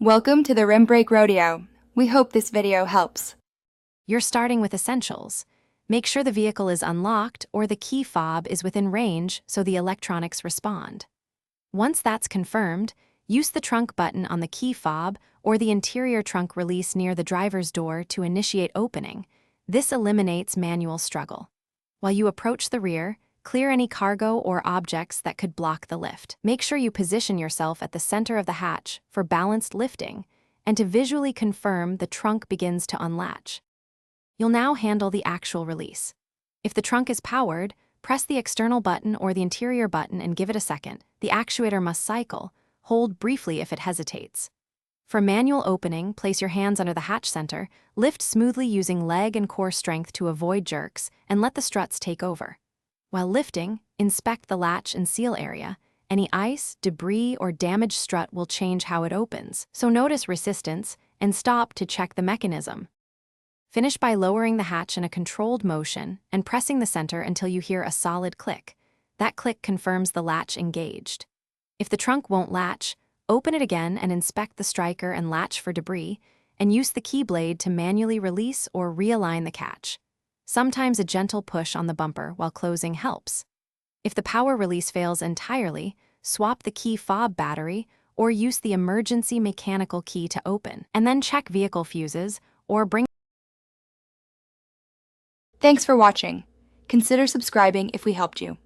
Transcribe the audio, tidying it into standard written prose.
Welcome to the Rim Brake Rodeo. We hope this video helps. You're starting with essentials. Make sure the vehicle is unlocked or the key fob is within range so the electronics respond. Once that's confirmed, use the trunk button on the key fob or the interior trunk release near the driver's door to initiate opening. This eliminates manual struggle. While you approach the rear, clear any cargo or objects that could block the lift. Make sure you position yourself at the center of the hatch for balanced lifting and to visually confirm the trunk begins to unlatch. You'll now handle the actual release. If the trunk is powered, press the external button or the interior button and give it a second. The actuator must cycle. Hold briefly if it hesitates. For manual opening, place your hands under the hatch center, lift smoothly using leg and core strength to avoid jerks, and let the struts take over. While lifting, inspect the latch and seal area. Any ice, debris, or damaged strut will change how it opens, so notice resistance and stop to check the mechanism. Finish by lowering the hatch in a controlled motion and pressing the center until you hear a solid click. That click confirms the latch engaged. If the trunk won't latch, open it again and inspect the striker and latch for debris, and use the key blade to manually release or realign the catch. Sometimes a gentle push on the bumper while closing helps. If the power release fails entirely, swap the key fob battery or use the emergency mechanical key to open, and then check vehicle fuses or bring. Thanks for watching. Consider subscribing if we helped you.